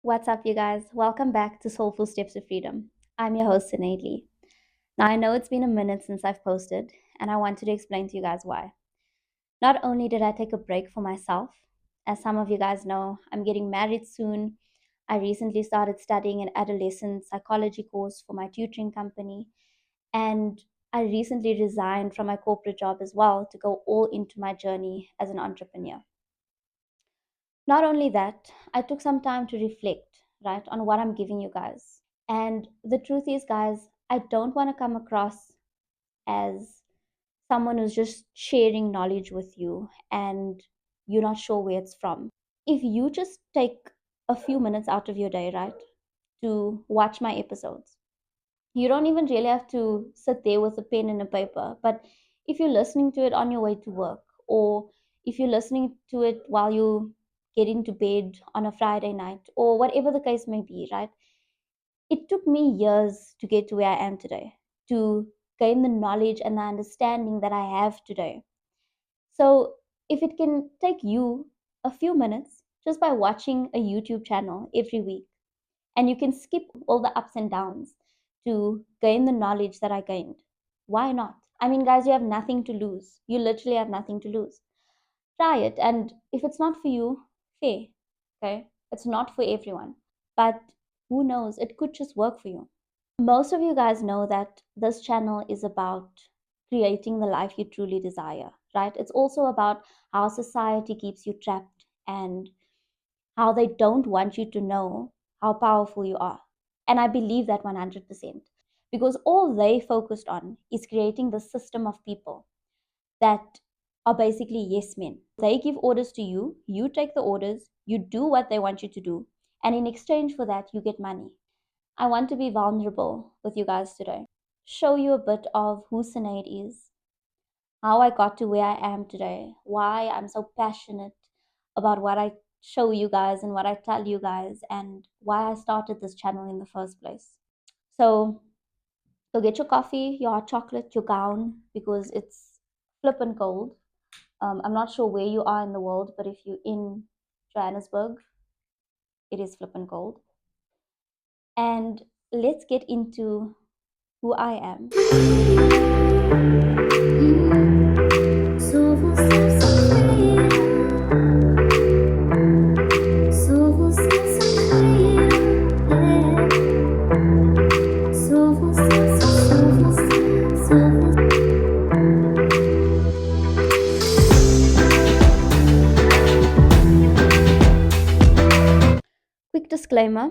What's up, you guys? Welcome back to Soulful Steps to Freedom. I'm your host, Sinead Lee. Now, I know it's been a minute since I've posted, and I wanted to explain to you guys why. Not only did I take a break for myself, as some of you guys know, I'm getting married soon. I recently started studying an adolescent psychology course for my tutoring company, and I recently resigned from my corporate job as well to go all into my journey as an entrepreneur. Not only that, I took some time to reflect, right, on what I'm giving you guys. And the truth is, guys, I don't want to come across as someone who's just sharing knowledge with you and you're not sure where it's from. If you just take a few minutes out of your day, right, to watch my episodes, you don't even really have to sit there with a pen and a paper. But if you're listening to it on your way to work, or if you're listening to it while you get into bed on a Friday night, or whatever the case may be, right? It took me years to get to where I am today, to gain the knowledge and the understanding that I have today. So, if it can take you a few minutes just by watching a YouTube channel every week, and you can skip all the ups and downs to gain the knowledge that I gained, why not? I mean, guys, you have nothing to lose. You literally have nothing to lose. Try it. And if it's not for you, hey, okay, it's not for everyone. But who knows? It could just work for you. Most of you guys know that this channel is about creating the life you truly desire, right? It's also about how society keeps you trapped and how they don't want you to know how powerful you are. And I believe that 100% because all they focused on is creating the system of people that are basically yes men. They give orders to you, you take the orders, you do what they want you to do, and in exchange for that, you get money. I want to be vulnerable with you guys today. Show you a bit of who Sinead is, how I got to where I am today, why I'm so passionate about what I show you guys and what I tell you guys, and why I started this channel in the first place. So, go get your coffee, your hot chocolate, your gown, because it's flippin' cold. I'm not sure where you are in the world, but if you're in Johannesburg, it is flippin' cold. And let's get into who I am. Soulful steps of freedom. Soulful steps of freedom. Yeah. Soulful steps of soulful steps. Quick disclaimer,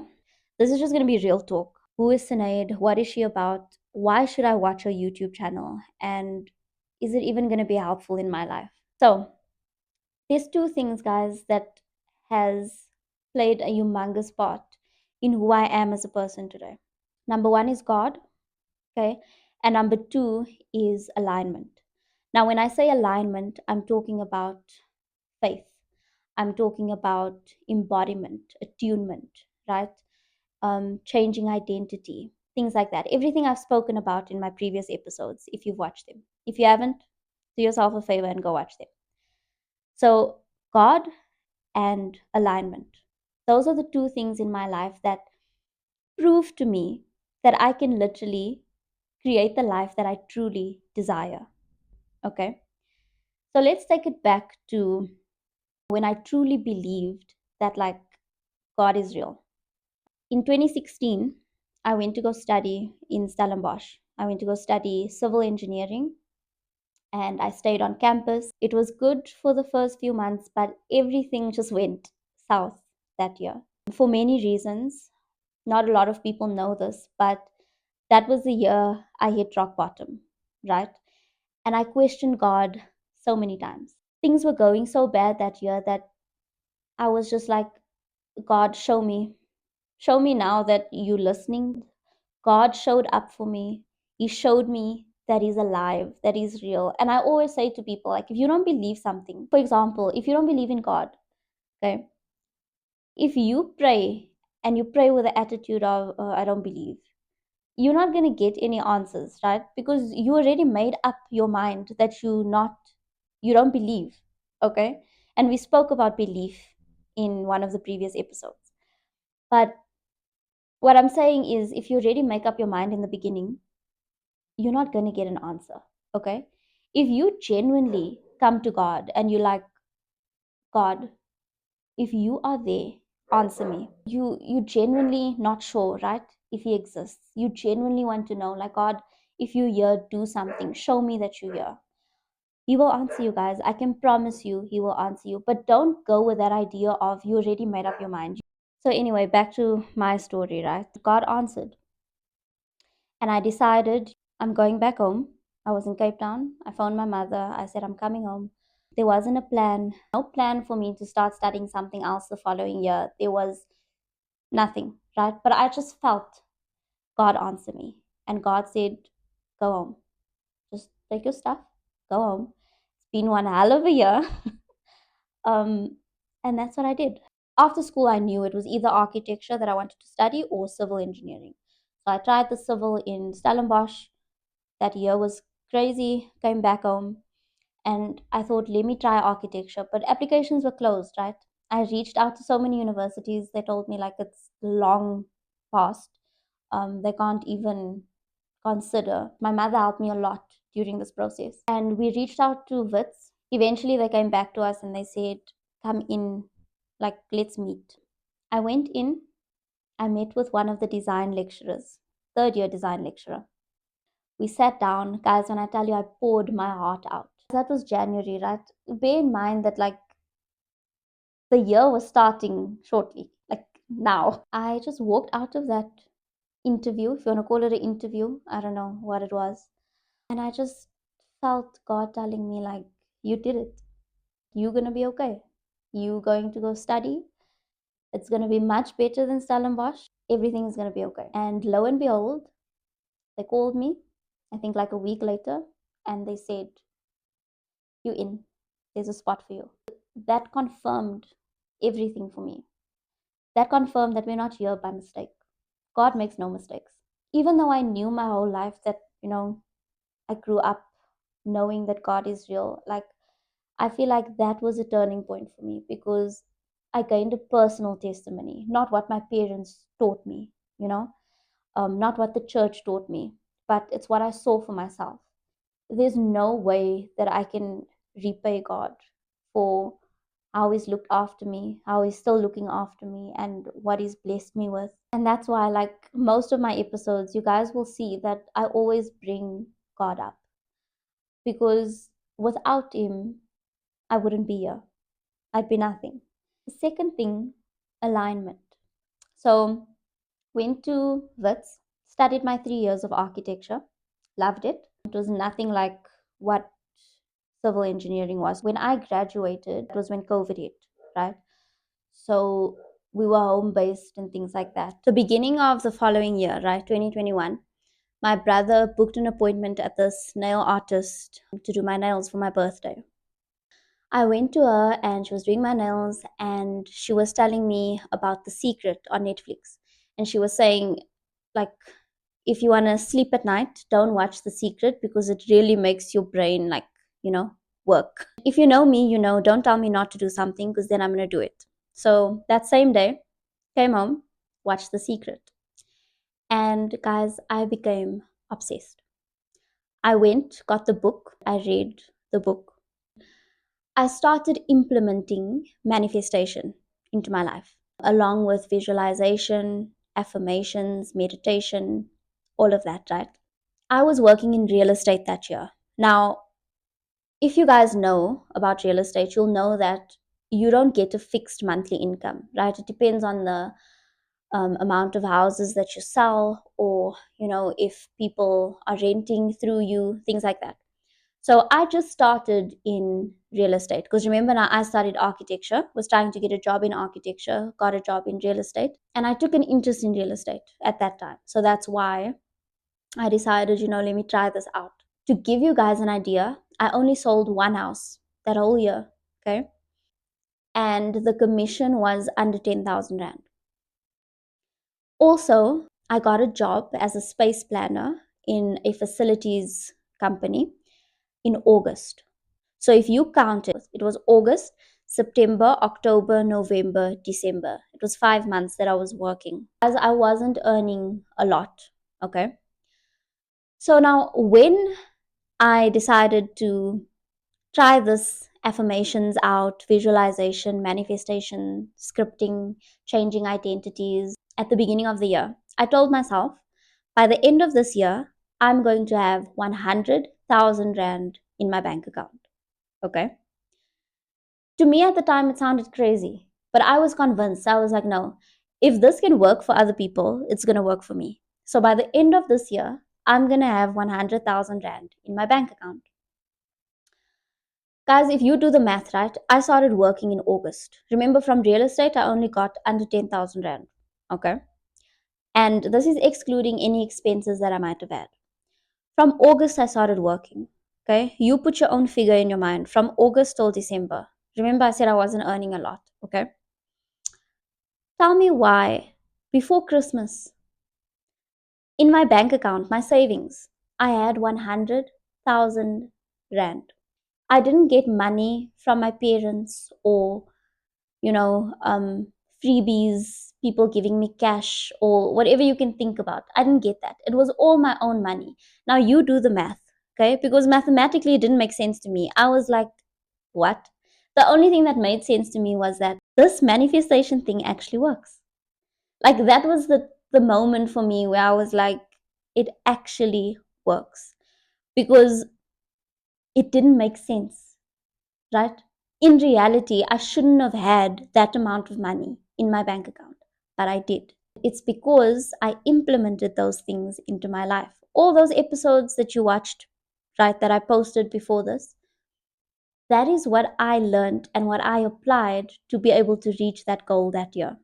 this is just going to be real talk. Who is Sinead? What is she about? Why should I watch her YouTube channel? And is it even going to be helpful in my life? So, there's two things, guys, that has played a humongous part in who I am as a person today. Number one is God, okay? And number two is alignment. Now, when I say alignment, I'm talking about faith. I'm talking about embodiment, attunement, right? Changing identity, things like that. Everything I've spoken about in my previous episodes, if you've watched them. If you haven't, do yourself a favor and go watch them. So, God and alignment. Those are the two things in my life that prove to me that I can literally create the life that I truly desire. Okay. So let's take it back to when I truly believed that, like, God is real. In 2016, I went to go study in Stellenbosch. I went to go study civil engineering and I stayed on campus. It was good for the first few months, but everything just went south that year for many reasons. Not a lot of people know this, but that was the year I hit rock bottom, right? And I questioned God so many times. Things were going so bad that year that I was just like, God, show me. Show me now that you're listening. God showed up for me. He showed me that He's alive, that He's real. And I always say to people, like, if you don't believe something, for example, if you don't believe in God, okay, if you pray and you pray with the attitude of, I don't believe, you're not going to get any answers, right? Because you already made up your mind that you don't believe, okay? And we spoke about belief in one of the previous episodes. But what I'm saying is, if you already make up your mind in the beginning, you're not going to get an answer. Okay. If you genuinely come to God and you're like, God, if you are there, answer me. You genuinely not sure, right? If he exists. You genuinely want to know, like, God, if you here, do something. Show me that you're here. He will answer you, guys. I can promise you he will answer you. But don't go with that idea of you already made up your mind. So anyway, back to my story, right? God answered. And I decided I'm going back home. I was in Cape Town. I phoned my mother. I said, I'm coming home. There wasn't a plan, no plan for me to start studying something else the following year. There was nothing, right? But I just felt God answer me. And God said, go home. Just take your stuff, go home. It's been one hell of a year. um, and that's what I did. After school, I knew it was either architecture that I wanted to study or civil engineering. So I tried the civil in Stellenbosch. That year was crazy. Came back home and I thought, let me try architecture. But applications were closed, right? I reached out to so many universities. They told me like it's long past. They can't even consider. My mother helped me a lot during this process. And we reached out to WITS. Eventually, they came back to us and they said, come in, like, let's meet. I went in, I met with one of the design lecturers, third year design lecturer. We sat down, guys. When I tell you, I poured my heart out. That was January, right? Bear in mind that, like, the year was starting shortly, like now. I just walked out of that interview, if you want to call it an interview. I don't know what it was. And I just felt God telling me, like, you did it. You're going to be okay. You going to go study. It's going to be much better than Stellenbosch. Everything is going to be okay. And lo and behold, they called me, I think like a week later, and they said, you in. There's a spot for you. That confirmed everything for me. That confirmed that we're not here by mistake. God makes no mistakes. Even though I knew my whole life that, I grew up knowing that God is real, like, I feel like that was a turning point for me because I gained a personal testimony, not what my parents taught me, you know, not what the church taught me, but it's what I saw for myself. There's no way that I can repay God for how He's looked after me, how He's still looking after me, and what He's blessed me with. And that's why, like most of my episodes, you guys will see that I always bring God up because without Him, I wouldn't be here. I'd be nothing. The second thing, alignment. So, went to WITS, studied my 3 years of architecture, loved it. It was nothing like what civil engineering was. When I graduated, it was when COVID hit, right? So we were home based and things like that. So beginning of the following year, right, 2021, my brother booked an appointment at this nail artist to do my nails for my birthday. I went to her and she was doing my nails and she was telling me about The Secret on Netflix. And she was saying, like, if you want to sleep at night, don't watch The Secret because it really makes your brain, like, work. If you know me, don't tell me not to do something because then I'm going to do it. So that same day, came home, watched The Secret. And guys, I became obsessed. I went, got the book, I read the book. I started implementing manifestation into my life, along with visualization, affirmations, meditation, all of that, right? I was working in real estate that year. Now, if you guys know about real estate, you'll know that you don't get a fixed monthly income, right? It depends on the amount of houses that you sell, or if people are renting through you, things like that. So I just started in real estate because remember now I studied architecture, was trying to get a job in architecture, got a job in real estate, and I took an interest in real estate at that time. So that's why I decided, let me try this out. To give you guys an idea, I only sold one house that whole year, okay? And the commission was under 10,000 Rand. Also, I got a job as a space planner in a facilities company in August. So if you count it, it was August, September, October, November, December. It was 5 months that I was working as I wasn't earning a lot. Okay. So now, when I decided to try this affirmations out, visualization, manifestation, scripting, changing identities at the beginning of the year, I told myself by the end of this year, I'm going to have 100,000 Rand in my bank account. Okay. To me at the time, it sounded crazy, but I was convinced. I was like, no, if this can work for other people, it's going to work for me. So by the end of this year, I'm going to have 100,000 Rand in my bank account. Guys, if you do the math right, I started working in August. Remember, from real estate, I only got under 10,000 Rand. Okay. And this is excluding any expenses that I might have had. From August, I started working. Okay. You put your own figure in your mind from August till December. Remember, I said I wasn't earning a lot. Okay. Tell me why, before Christmas, in my bank account, my savings, I had 100,000 Rand. I didn't get money from my parents or, you know, freebies, people giving me cash or whatever you can think about. I didn't get that. It was all my own money. Now you do the math, okay? Because mathematically it didn't make sense to me. I was like, what? The only thing that made sense to me was that this manifestation thing actually works. Like that was the moment for me where I was like, it actually works, because it didn't make sense, right? In reality, I shouldn't have had that amount of money in my bank account, but I did. It's because I implemented those things into my life. All those episodes that you watched, right, that I posted before this, that is what I learned and what I applied to be able to reach that goal that year.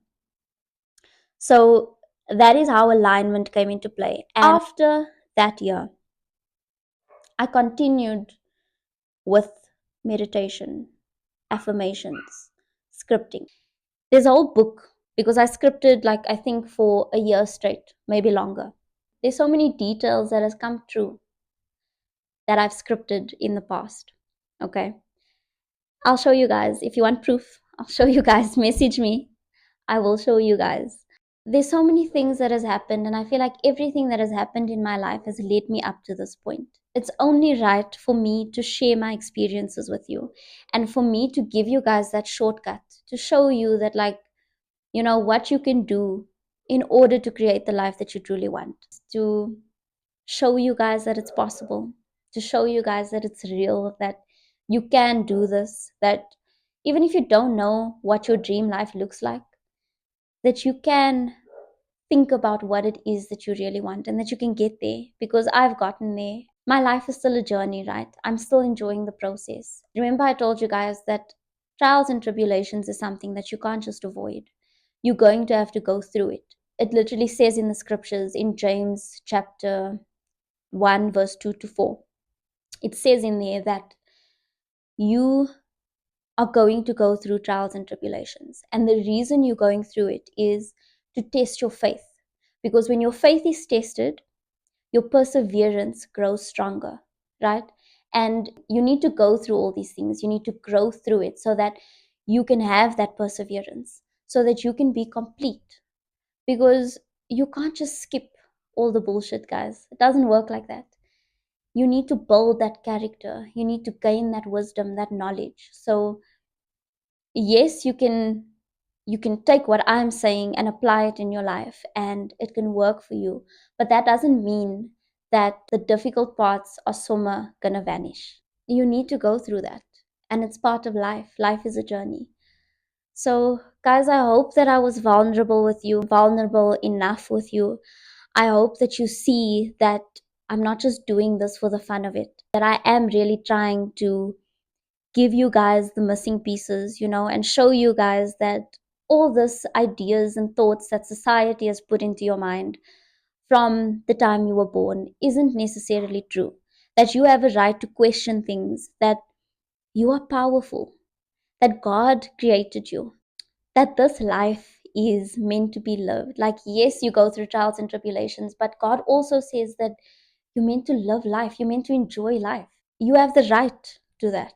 So that is how alignment came into play. And after that year, I continued with meditation, affirmations, scripting. There's a whole book, because I scripted, like, I think for a year straight, maybe longer. There's so many details that has come true that I've scripted in the past. Okay. I'll show you guys. If you want proof, I'll show you guys. Message me. I will show you guys. There's so many things that has happened, and I feel like everything that has happened in my life has led me up to this point. It's only right for me to share my experiences with you, and for me to give you guys that shortcut to show you that, like, you know, what you can do in order to create the life that you truly want, to show you guys that it's possible, to show you guys that it's real, that you can do this, that even if you don't know what your dream life looks like, that you can think about what it is that you really want and that you can get there, because I've gotten there. My life is still a journey, right? I'm still enjoying the process. Remember, I told you guys that trials and tribulations is something that you can't just avoid. You're going to have to go through it. It literally says in the scriptures in James chapter 1, verse 2 to 4. It says in there that you are going to go through trials and tribulations. And the reason you're going through it is to test your faith. Because when your faith is tested, your perseverance grows stronger, right? And you need to go through all these things. You need to grow through it so that you can have that perseverance, so that you can be complete. Because you can't just skip all the bullshit, guys. It doesn't work like that. You need to build that character. You need to gain that wisdom, that knowledge. So yes, you can take what I'm saying and apply it in your life, and it can work for you, but that doesn't mean that the difficult parts are somewhere gonna vanish. You need to go through that, and it's part of life. Life is a journey. So guys, I hope that I was vulnerable with you, vulnerable enough with you. I hope that you see that I'm not just doing this for the fun of it, that I am really trying to give you guys the missing pieces, and show you guys that all this ideas and thoughts that society has put into your mind from the time you were born isn't necessarily true. That you have a right to question things, that you are powerful, that God created you, that this life is meant to be lived. Like, yes, you go through trials and tribulations, but God also says that you're meant to live life, you're meant to enjoy life. You have the right to that.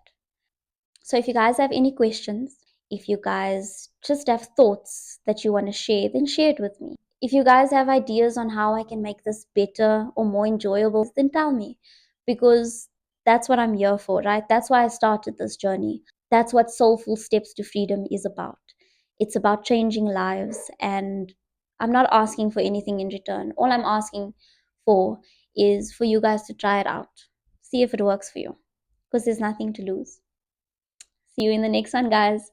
So if you guys have any questions, if you guys just have thoughts that you want to share, then share it with me. If you guys have ideas on how I can make this better or more enjoyable, then tell me, because that's what I'm here for, right? That's why I started this journey. That's what Soulful Steps to Freedom is about. It's about changing lives, and I'm not asking for anything in return. All I'm asking for is for you guys to try it out, see if it works for you, because there's nothing to lose. See you in the next one, guys.